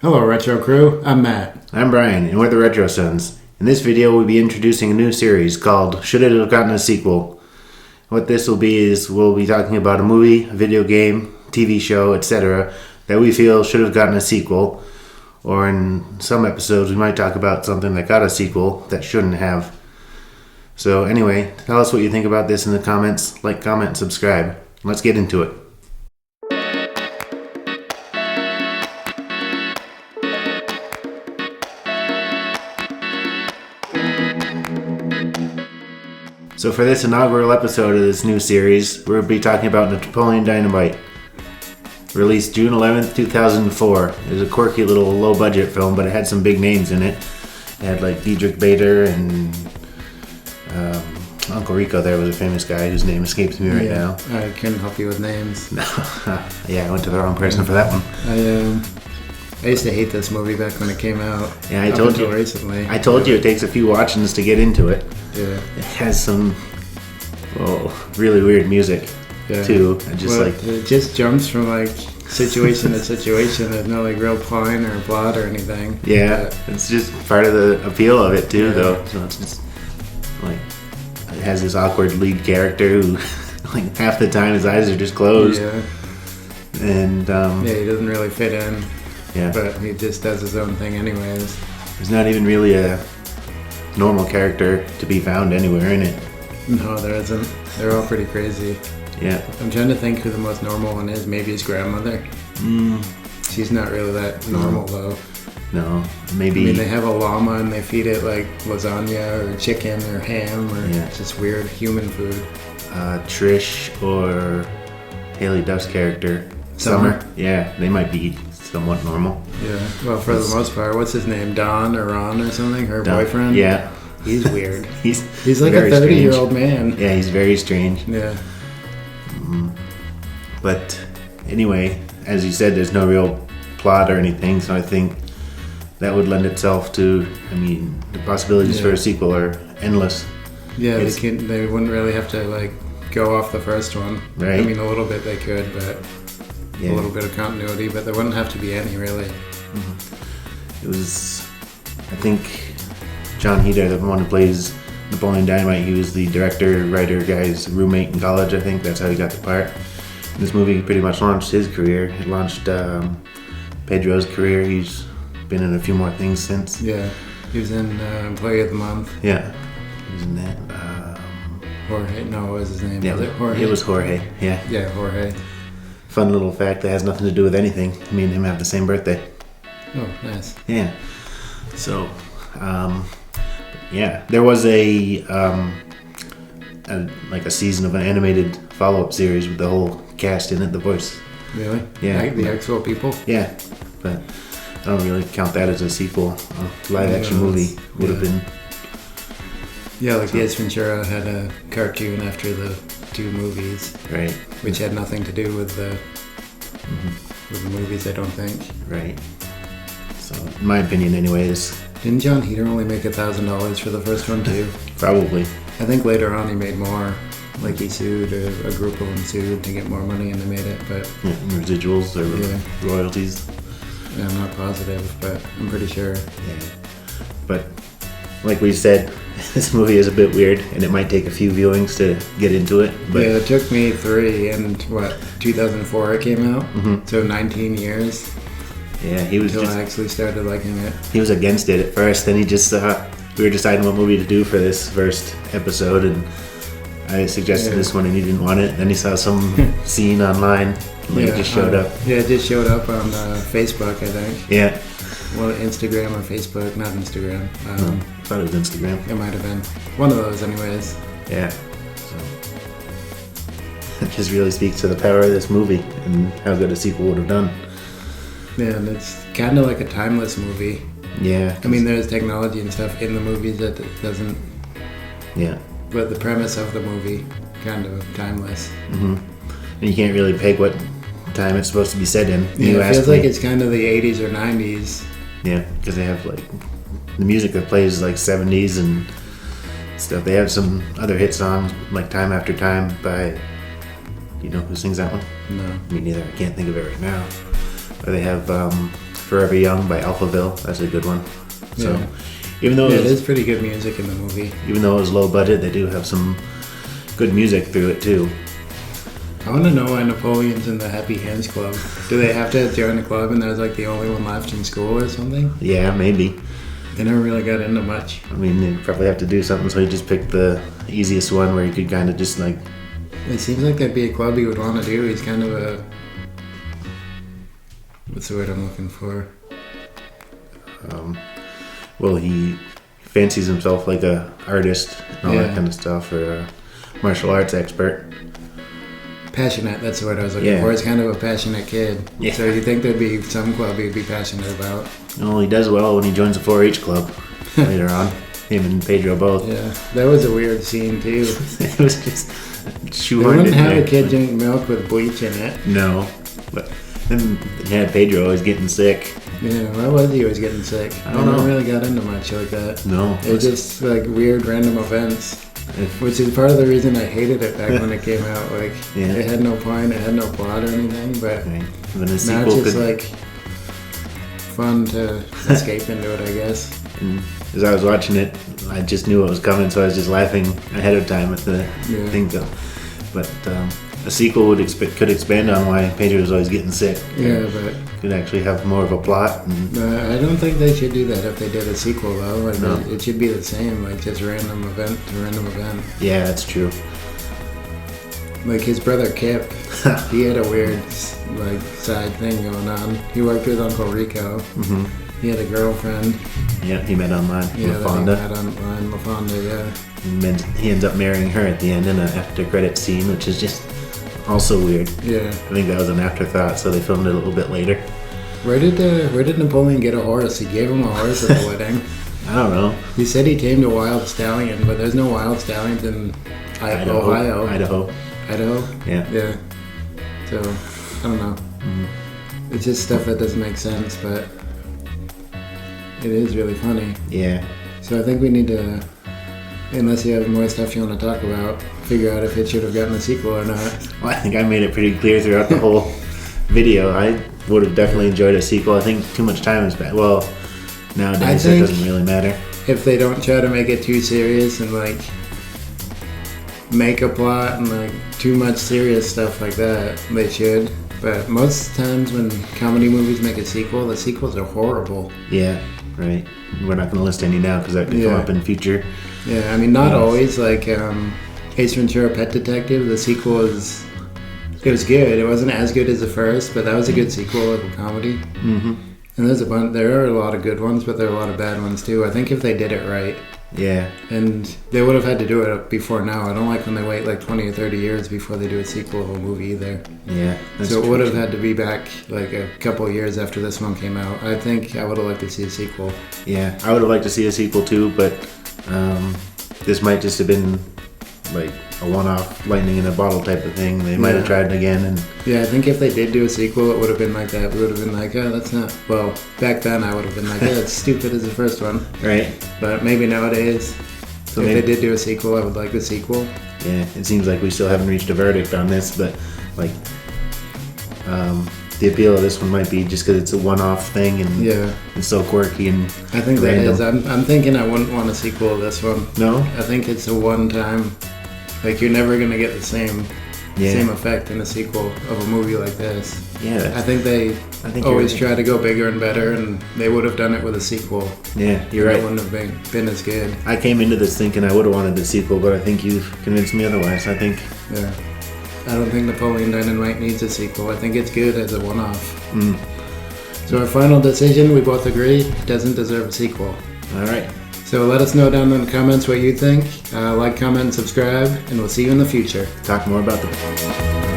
Hello Retro Crew, I'm Matt. I'm Brian, and we're the Retro Sons. In this video, we'll be introducing a new series called Should It Have Gotten a Sequel? What this will be is we'll be talking about a movie, a video game, TV show, etc. that we feel should have gotten a sequel. Or in some episodes, we might talk about something that got a sequel that shouldn't have. So anyway, tell us what you think about this in the comments. Like, comment, and subscribe. Let's get into it. So for this inaugural episode of this new series, we'll be talking about Napoleon Dynamite. Released June 11th, 2004. It was a quirky little low-budget film, but it had some big names in it. It had like Diedrich Bader and Uncle Rico there was a famous guy whose name escapes me right now. I couldn't help you with names. Yeah, I went to the wrong person for that one. I used to hate this movie back when it came out. Yeah, I told you recently. I told you it takes a few watchings to get into it. Yeah. It has some really weird music too. It just jumps from like situation to situation. There's no like real point or plot or anything. Yeah, it's just part of the appeal of it too, though. So it's just like it has this awkward lead character who, like half the time his eyes are just closed. Yeah. And he doesn't really fit in. Yeah. But he just does his own thing anyways. There's not even really a normal character to be found anywhere in it. No, there isn't. They're all pretty crazy. Yeah. I'm trying to think who the most normal one is. Maybe his grandmother. She's not really that normal though. No, maybe. I mean, they have a llama and they feed it like lasagna or chicken or ham or just weird human food. Trish or Haley Duff's character, Summer. Yeah, they might be somewhat normal. Yeah. Well, for the most part, what's his name? Don or Ron or something? Her boyfriend? Yeah. He's weird. He's like a 30-year-old man. Yeah, he's very strange. Yeah. But anyway, as you said, there's no real plot or anything, so I think that would lend itself to, the possibilities for a sequel are endless. Yeah, they wouldn't really have to like go off the first one. Right. I mean, a little bit they could, but a little bit of continuity, but there wouldn't have to be any really. It was, I think, John Heder, the one who plays Napoleon Dynamite, he was the director, writer guy's roommate in college, I think. That's how he got the part. And this movie pretty much launched his career. It launched Pedro's career. He's been in a few more things since. Yeah, he was in Employee of the Month. Yeah, he was in that. Jorge, no, what was his name? Yeah, was it Jorge? It was Jorge, yeah. Yeah, Jorge. Fun little fact that has nothing to do with anything. Me and him have the same birthday. Oh, nice. Yeah. So, there was a season of an animated follow-up series with the whole cast in it, the voice. Really? Yeah. Like the actual people? Yeah, but I don't really count that as a sequel. A live-action movie would have been. Yeah, like Ace Ventura had a cartoon after the two movies. Right. Which had nothing to do with the movies, I don't think. Right. So, in my opinion, anyways. Didn't John Heder only make $1,000 for the first one too? Probably. I think later on he made more. Like he sued, a group of them sued to get more money and they made it, but... Yeah, residuals or royalties. Yeah, I'm not positive, but I'm pretty sure. Yeah. But, like we said, this movie is a bit weird and it might take a few viewings to get into it. But yeah, it took me 3 and 2004 it came out? So 19 years. Yeah, he was until I actually started liking it. He was against it at first, then he just we were deciding what movie to do for this first episode, and I suggested this one, and he didn't want it. Then he saw some scene online, and it just showed up. Yeah, it just showed up on Facebook, I think. Yeah. Well, Instagram or Facebook, not Instagram. I thought it was Instagram. It might have been one of those, anyways. Yeah. So it just really speaks to the power of this movie and how good a sequel would have done. Yeah, and it's kind of like a timeless movie. Yeah. I mean, there's technology and stuff in the movies that doesn't... Yeah. But the premise of the movie, kind of timeless. And you can't really peg what time it's supposed to be set in. Yeah, it feels like it's kind of the 80s or 90s. Yeah, because they have, like, the music that plays is, like, 70s and stuff. They have some other hit songs, like Time After Time by... You know who sings that one? No. Me neither. I can't think of it right now. Or they have Forever Young by Alphaville. That's a good one. So, Yeah. even though Yeah, it is pretty good music in the movie. even though it was low budget, they do have some good music through it too. I want to know why Napoleon's in the Happy Hands Club. Do they have to join the club and there's like the only one left in school or something? Yeah, maybe. They never really got into much. I mean, they probably have to do something, so he just picked the easiest one where you could kind of just like. It seems like that'd be a club he would want to do. He's kind of a... What's the word I'm looking for? Well, he fancies himself like a artist and all Yeah. that kind of stuff, or a martial arts expert. Passionate, that's the word I was looking Yeah. for. He's kind of a passionate kid. Yeah. So you'd think there'd be some club he'd be passionate about. Well, he does well when he joins the 4-H club later on. Him and Pedro both. Yeah, that was a weird scene too. It was just They shoehorned wouldn't in have there. a kid drink milk with bleach in it. No, but then you had Pedro always getting sick. Yeah, why was he always getting sick? I don't know. never really got into much like that. No, It was just like weird random events. Which is part of the reason I hated it back when it came out. Like, Yeah. it had no point, it had no plot or anything, but right. Then a now sequel it's just could. like fun to escape into it, I guess. And as I was watching it, I just knew what was coming, so I was just laughing ahead of time at the Yeah. thing. But a sequel could expand on why Pedro was always getting sick. Yeah, but Could actually have more of a plot. And, I don't think they should do that if they did a sequel, though. Like, No. it should be the same, like just random event to random event. yeah, that's true. Like his brother Kip, he had a weird like side thing going on. He worked with Uncle Rico. Hmm. He had a girlfriend. Yeah, he met online. Yeah, that he LaFonda. met online, LaFonda, yeah. And then he ends up marrying her at the end in an after credit scene, which is just also weird. Yeah. I think that was an afterthought, so they filmed it a little bit later. Where did Napoleon get a horse? He gave him a horse at the wedding. I don't know. He said he tamed a wild stallion, but there's no wild stallions in Ohio. Idaho. Idaho? Yeah. Yeah. So, I don't know. It's just stuff that doesn't make sense, but it is really funny. Yeah. So I think we need to, unless you have more stuff you want to talk about, figure out if it should have gotten a sequel or not. Well, I think I made it pretty clear throughout the whole video. I would have definitely enjoyed a sequel. I think too much time has passed. Well, nowadays it think- doesn't really matter. If they don't try to make it too serious and like make a plot and like too much serious stuff like that, they should. But most times when comedy movies make a sequel, the sequels are horrible. Yeah, right. We're not going to list any now because that could come Yeah. up in future. Yeah, I mean, not Yes. always. Like Ace Ventura: Pet Detective, the sequel it was good. It wasn't as good as the first, but that was a good sequel of a comedy. Mm-hmm. And there are a lot of good ones, but there are a lot of bad ones too. I think if they did it right, Yeah. and they would have had to do it before now. I don't like when they wait like 20 or 30 years before they do a sequel of a movie either. Yeah. That's So it true. would have had to be back like a couple years after this one came out. I think I would have liked to see a sequel. Yeah, I would have liked to see a sequel too, but this might just have been like a one-off lightning in a bottle type of thing. They might have Yeah. tried it again, and Yeah, I think if they did do a sequel, it would have been like that. We would have been like, oh, that's not... Well, back then I would have been like, yeah, it's stupid as the first one. right? But maybe nowadays, So if maybe- they did do a sequel, I would like the sequel. Yeah, it seems like we still haven't reached a verdict on this, but like the appeal of this one might be just because it's a one-off thing and Yeah, it's so quirky and I think that random. is. I'm thinking I wouldn't want a sequel of this one. No, I think it's a one-time... Like, you're never going to get the same yeah, effect in a sequel of a movie like this. yeah, I think they I think always you're right. try to go bigger and better, and they would have done it with a sequel. Yeah, you're It right. wouldn't have been as good. I came into this thinking I would have wanted the sequel, but I think you've convinced me otherwise. I think Yeah. I don't think Napoleon Dynamite needs a sequel. I think it's good as a one-off. Mm. So our final decision, we both agree, it doesn't deserve a sequel. All right. So let us know down in the comments what you think. Like, comment, subscribe, and we'll see you in the future. Talk more about the